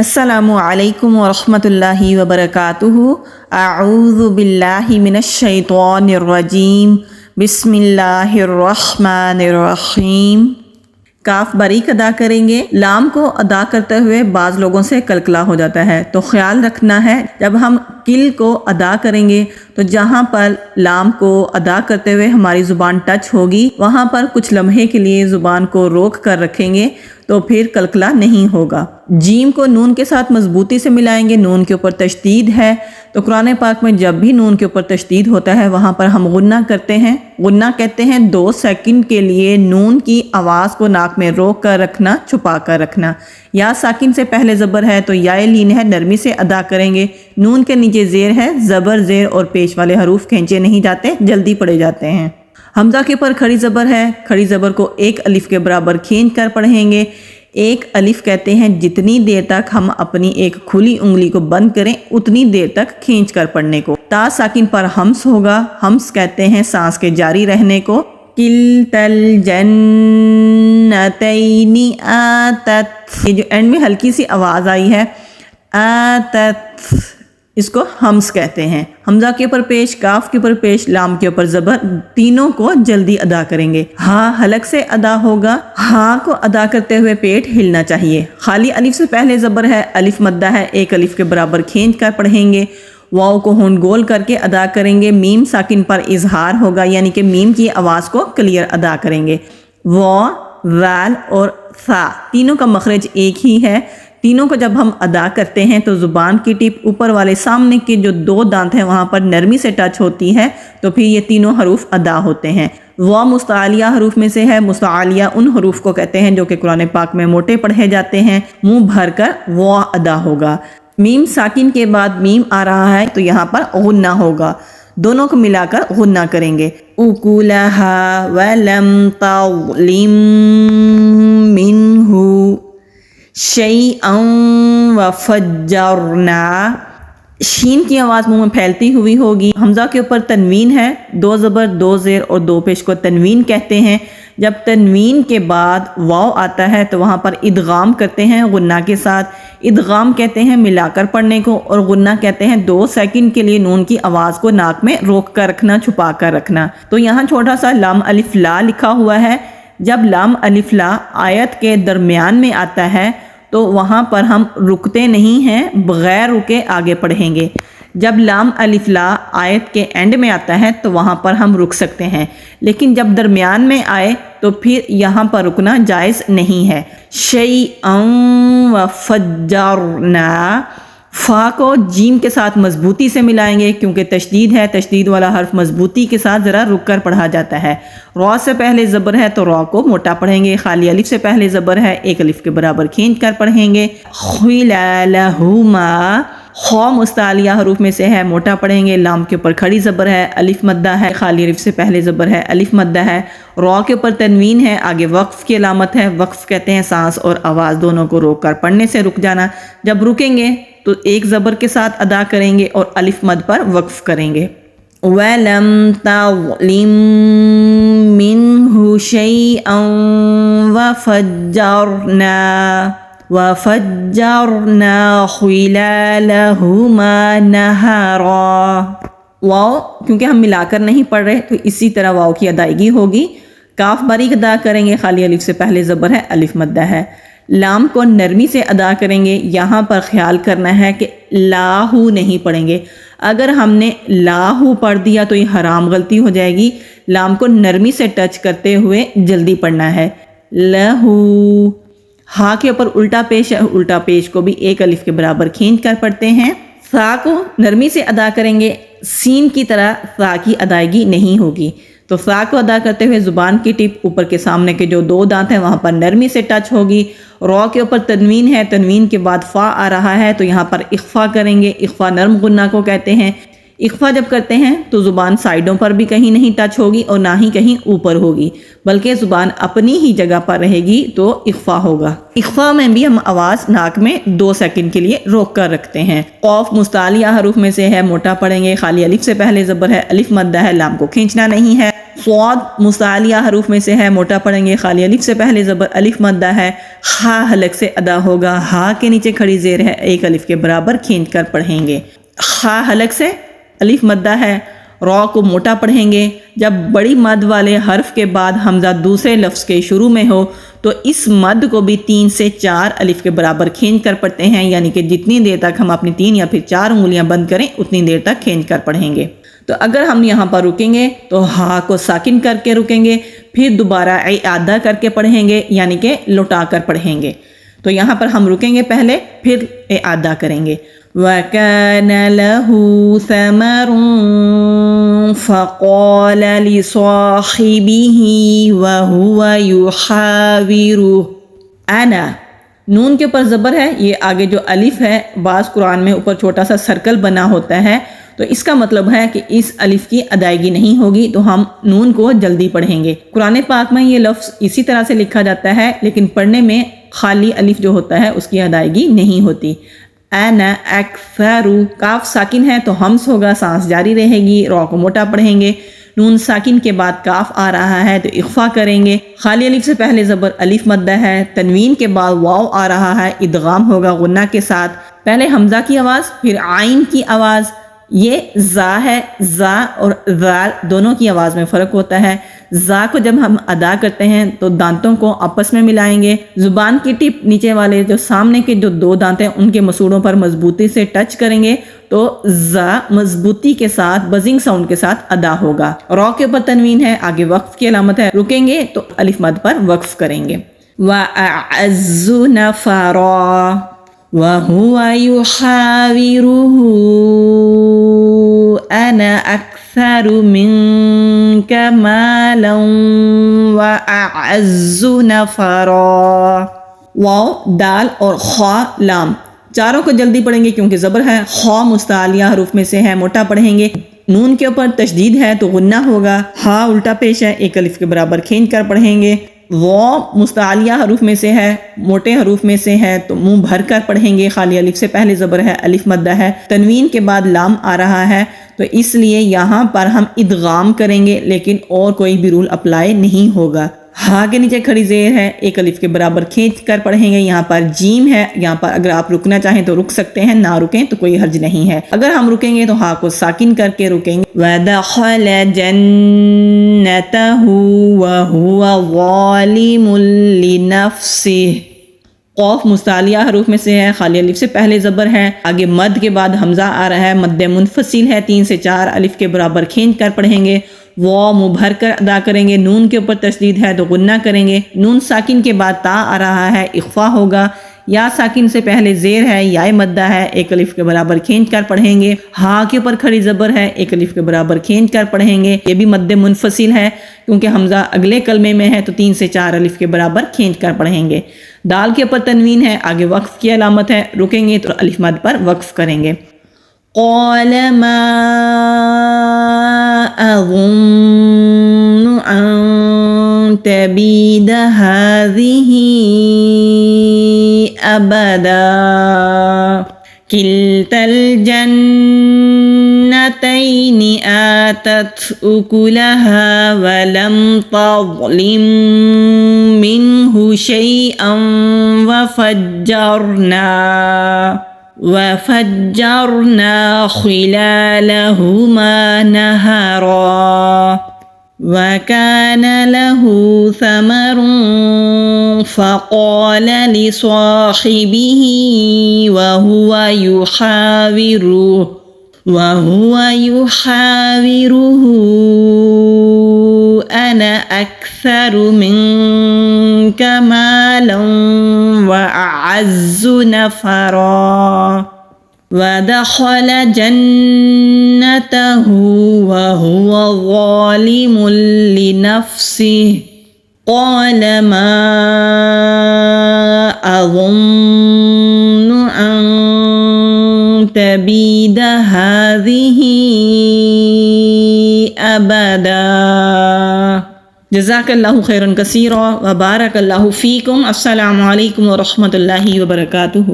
السلام علیکم ورحمۃ اللہ وبرکاتہ۔ اعوذ باللہ من الشیطان الرجیم، بسم اللہ الرحمن الرحیم۔ کاف باریک ادا کریں گے۔ لام کو ادا کرتے ہوئے بعض لوگوں سے کلکلا ہو جاتا ہے، تو خیال رکھنا ہے جب ہم کل کو ادا کریں گے تو جہاں پر لام کو ادا کرتے ہوئے ہماری زبان ٹچ ہوگی وہاں پر کچھ لمحے کے لیے زبان کو روک کر رکھیں گے تو پھر کلکلا نہیں ہوگا۔ جیم کو نون کے ساتھ مضبوطی سے ملائیں گے، نون کے اوپر تشدید ہے، تو قرآن پاک میں جب بھی نون کے اوپر تشدید ہوتا ہے وہاں پر ہم غنہ کرتے ہیں۔ غنہ کہتے ہیں 2 سیکنڈ کے لیے نون کی آواز کو ناک میں روک کر رکھنا، چھپا کر رکھنا۔ یا ساکن سے پہلے زبر ہے تو یا لین ہے، نرمی سے ادا کریں گے۔ نون کے نیچے زیر ہے، زبر زیر اور پیش والے حروف کھینچے نہیں جاتے، جلدی پڑھے جاتے ہیں۔ حمزہ کے اوپر کھڑی زبر ہے، کھڑی زبر کو 1 الف کے برابر کھینچ کر پڑھیں گے۔ 1 الف کہتے ہیں جتنی دیر تک ہم اپنی ایک کھلی انگلی کو بند کریں اتنی دیر تک کھینچ کر پڑھنے کو۔ تا ساکن پر ہمس ہوگا، ہمس کہتے ہیں سانس کے جاری رہنے کو۔ کلتا الجنتین آتت، یہ جو اینڈ میں ہلکی سی آواز آئی ہے آتت، اس کو ہمس کہتے ہیں۔ حمزہ کے اوپر پیش، کاف کے اوپر پیش، لام کے اوپر زبر، تینوں کو جلدی ادا کریں گے۔ ہاں حلق سے ادا ہوگا، ہاں کو ادا کرتے ہوئے پیٹ ہلنا چاہیے۔ خالی الف سے پہلے زبر ہے، الف مدہ ہے، 1 الف کے برابر کھینچ کر پڑھیں گے۔ واؤ کو ہونٹ گول کر کے ادا کریں گے۔ میم ساکن پر اظہار ہوگا، یعنی کہ میم کی آواز کو کلیئر ادا کریں گے۔ وا، وال اور ثا تینوں کا مخرج ایک ہی ہے۔ تینوں کو جب ہم ادا کرتے ہیں تو زبان کی ٹپ اوپر والے سامنے کے جو 2 دانت ہیں وہاں پر نرمی سے ٹچ ہوتی ہے تو پھر یہ تینوں حروف ادا ہوتے ہیں۔ وا مستعلیہ حروف میں سے ہے۔ مستعلیہ ان حروف کو کہتے ہیں جو کہ قرآن پاک میں موٹے پڑھے جاتے ہیں۔ منہ بھر کر وا ادا ہوگا۔ میم ساکن کے بعد میم آ رہا ہے تو یہاں پر غنہ ہوگا، دونوں کو ملا کر غنہ کریں گے۔ اکلھا ولم تظلم منہ شیئا وفجرنا، شین کی آواز منہ میں پھیلتی ہوئی ہوگی۔ حمزہ کے اوپر تنوین ہے، 2 زبر 2 زیر اور 2 پیش کو تنوین کہتے ہیں۔ جب تنوین کے بعد واو آتا ہے تو وہاں پر ادغام کرتے ہیں غنہ کے ساتھ۔ ادغام کہتے ہیں ملا کر پڑھنے کو، اور غنہ کہتے ہیں 2 سیکنڈ کے لیے نون کی آواز کو ناک میں روک کر رکھنا، چھپا کر رکھنا۔ تو یہاں چھوٹا سا لام الف لا لکھا ہوا ہے۔ جب لام الف لا آیت کے درمیان میں آتا ہے تو وہاں پر ہم رکتے نہیں ہیں، بغیر رکے آگے پڑھیں گے۔ جب لام الف لا آیت کے اینڈ میں آتا ہے تو وہاں پر ہم رک سکتے ہیں، لیکن جب درمیان میں آئے تو پھر یہاں پر رکنا جائز نہیں ہے۔ شیئا وفجرنا، فا کو جیم کے ساتھ مضبوطی سے ملائیں گے کیونکہ تشدید ہے، تشدید والا حرف مضبوطی کے ساتھ ذرا رک کر پڑھا جاتا ہے۔ را سے پہلے زبر ہے تو را کو موٹا پڑھیں گے۔ خالی الف سے پہلے زبر ہے، 1 الف کے برابر کھینچ کر پڑھیں گے۔ خلالہما، خو مستعلیہ حروف میں سے ہے، موٹا پڑھیں گے۔ لام کے اوپر کھڑی زبر ہے، الف مدہ ہے، خالی الف سے پہلے زبر ہے، الف مدہ ہے۔ را کے اوپر تنوین ہے، آگے وقف کی علامت ہے۔ وقف کہتے ہیں سانس اور آواز دونوں کو روک کر پڑھنے سے رک جانا۔ جب رکیں گے تو 1 زبر کے ساتھ ادا کریں گے اور الف مد پر وقف کریں گے۔ وَلَمْ تَظْلِمْ مِنْهُ شَيْئًا وَفَجَّرْنَا خِلَالَهُمَا نَهَرًا۔ واو کیونکہ ہم ملا کر نہیں پڑھ رہے تو اسی طرح واو کی ادائیگی ہوگی۔ کاف باریک ادا کریں گے، خالی الف سے پہلے زبر ہے، الف مدہ ہے۔ لام کو نرمی سے ادا کریں گے۔ یہاں پر خیال کرنا ہے کہ لاہو نہیں پڑھیں گے۔ اگر ہم نے لاہو پڑھ دیا تو یہ حرام غلطی ہو جائے گی۔ لام کو نرمی سے ٹچ کرتے ہوئے جلدی پڑھنا ہے۔ لہو، ہا کے اوپر الٹا پیش ہے، الٹا پیش کو بھی 1 الف کے برابر کھینچ کر پڑھتے ہیں۔ سا کو نرمی سے ادا کریں گے، سین کی طرح سا کی ادائیگی نہیں ہوگی۔ تو سا کو ادا کرتے ہوئے زبان کی ٹپ اوپر کے سامنے کے جو 2 دانت ہیں وہاں پر نرمی سے ٹچ ہوگی۔ را کے اوپر تنوین ہے، تنوین کے بعد فا آ رہا ہے تو یہاں پر اخفا کریں گے۔ اخفا نرم غنہ کو کہتے ہیں۔ اخفا جب کرتے ہیں تو زبان سائیڈوں پر بھی کہیں نہیں ٹچ ہوگی اور نہ ہی کہیں اوپر ہوگی، بلکہ زبان اپنی ہی جگہ پر رہے گی تو اخفا ہوگا۔ اخفا میں بھی ہم آواز ناک میں 2 سیکنڈ کے لیے روک کر رکھتے ہیں۔ قوف مستعلیہ حروف میں سے ہے، موٹا پڑھیں گے، خالی الف سے پہلے زبر ہے، الف مدہ ہے، لام کو کھینچنا نہیں ہے۔ صاد مستعلیہ حروف میں سے ہے، موٹا پڑھیں گے، خالی الف سے پہلے زبر، الف مدہ ہے، خا حلق سے ادا ہوگا، ہا کے نیچے کھڑی زیر ہے، 1 الف کے برابر کھینچ کر پڑھیں گے۔ خا حلق سے الف مدہ ہے، را کو موٹا پڑھیں گے۔ جب بڑی مد والے حرف کے بعد حمزہ دوسرے لفظ کے شروع میں ہو تو اس مد کو بھی 3 سے 4 الف کے برابر کھینچ کر پڑھتے ہیں، یعنی کہ جتنی دیر تک ہم اپنی 3 یا پھر 4 انگلیاں بند کریں اتنی دیر تک کھینچ کر پڑھیں گے۔ تو اگر ہم یہاں پر رکیں گے تو ہا کو ساکن کر کے رکیں گے، پھر دوبارہ اعادہ کر کے پڑھیں گے، یعنی کہ لوٹا کر پڑھیں گے۔ تو یہاں پر ہم رکیں گے پہلے، پھر اعادہ کریں گے۔ وَكَانَ لَهُ ثَمَرٌ فَقَالَ لِصَاحِبِهِ وَهُوَ يُحَاوِرُهُ أَنَا، نون کے اوپر زبر ہے، یہ آگے جو الف ہے بعض قرآن میں اوپر چھوٹا سا سرکل بنا ہوتا ہے، تو اس کا مطلب ہے کہ اس الف کی ادائیگی نہیں ہوگی، تو ہم نون کو جلدی پڑھیں گے۔ قرآن پاک میں یہ لفظ اسی طرح سے لکھا جاتا ہے، لیکن پڑھنے میں خالی الف جو ہوتا ہے اس کی ادائیگی نہیں ہوتی۔ انا اکثر، کاف ساکن ہے تو ہمس ہوگا، سانس جاری رہے گی، را کو موٹا پڑھیں گے۔ نون ساکن کے بعد کاف آ رہا ہے تو اخفا کریں گے، خالی الف سے پہلے زبر، الف مدہ ہے، تنوین کے بعد واو آ رہا ہے، ادغام ہوگا غنہ کے ساتھ، پہلے حمزہ کی آواز پھر عین کی آواز۔ یہ زا ہے، زا اور ذال دونوں کی آواز میں فرق ہوتا ہے۔ زا کو جب ہم ادا کرتے ہیں تو دانتوں کو آپس میں ملائیں گے، زبان کی ٹپ نیچے والے جو سامنے کے جو 2 دانت ہیں ان کے مسوڑوں پر مضبوطی سے ٹچ کریں گے تو زا مضبوطی کے ساتھ بزنگ ساؤنڈ کے ساتھ ادا ہوگا۔ را کے اوپر تنوین ہے، آگے وقف کی علامت ہے، رکیں گے تو الف مد پر وقف کریں گے۔ وَأَعَزُّ نَفَرًا وَهُوَ يُحَاوِرُهُ أَنَا أَكْثَرُ مِنْكَ مَالًا وَأَعَزُّ نَفَرًا۔ واو، دال اور خا لام چاروں کو جلدی پڑھیں گے کیونکہ زبر ہے، خا مستعلیہ حروف میں سے ہے، موٹا پڑھیں گے۔ نون کے اوپر تشدید ہے تو غنہ ہوگا، ہا الٹا پیش ہے، 1 الف کے برابر کھینچ کر پڑھیں گے۔ واو مستعلیہ حروف میں سے ہے، موٹے حروف میں سے ہے تو منہ بھر کر پڑھیں گے، خالی الف سے پہلے زبر ہے، الف مدہ ہے، تنوین کے بعد لام آ رہا ہے تو اس لیے یہاں پر ہم ادغام کریں گے، لیکن اور کوئی بھی رول اپلائی نہیں ہوگا۔ ہا کے نیچے کھڑی زیر ہے، 1 الف کے برابر کھینچ کر پڑھیں گے۔ یہاں پر جیم ہے، یہاں پر اگر آپ رکنا چاہیں تو رک سکتے ہیں، نہ رکیں تو کوئی حرج نہیں ہے۔ اگر ہم رکیں گے تو ہا کو ساکن کر کے رکیں گے۔ وَدَخَلَ جَنَّتَهُ وَهُوَ ظَالِمٌ لِنَفْسِهِ، قوف مستعلیہ حروف میں سے ہے، خالی الف سے پہلے زبر ہے، آگے مد کے بعد حمزہ آ رہا ہے، مد منفصل ہے، 3 سے 4 الف کے برابر کھینچ کر پڑھیں گے۔ واو منہ بھر کر ادا کریں گے، نون کے اوپر تشدید ہے تو غنہ کریں گے، نون ساکن کے بعد تا آ رہا ہے، اخفا ہوگا، یا ساکن سے پہلے زیر ہے، یا مدہ ہے، 1 الف کے برابر کھینچ کر پڑھیں گے۔ ہا کے اوپر کھڑی زبر ہے، 1 الف کے برابر کھینچ کر پڑھیں گے، یہ بھی مد منفصل ہے کیونکہ حمزہ اگلے کلمے میں ہے تو 3 سے 4 الف کے برابر کھینچ کر پڑھیں گے۔ دال کے اوپر تنوین ہے، آگے وقف کی علامت ہے، رکیں گے تو الف مد پر وقف کریں گے۔ قَالَ مَا أَظُنُّ أَن تَبِيدَ هَٰذِهِ أَبَدًا كِلْتَا الْجَنَّتَيْنِ آتَتْ أُكُلَهَا وَلَمْ تَظْلِم مِّنْهُ شَيْئًا وَفَجَّرْنَا خِلَالَهُمَا نَهَرًا وَكَانَ لَهُ ثَمَرٌ فَقَالَ لِصَاحِبِهِ وَهُوَ يُحَاوِرُهُ أَنَا أَكْثَرُ مِنْكَ مَالًا وَأَعَزُّ نَفَرًا وَدَخَلَ جَنَّتَهُ وَهُوَ ظَالِمٌ لِنَفْسِهِ قَالَ مَا أَظُنُّ أَن تبيد هذه أبدا. جزاک اللہ خیرا کثیرا وبارک اللہ فیکم. السلام علیکم ورحمۃ اللہ وبرکاتہ.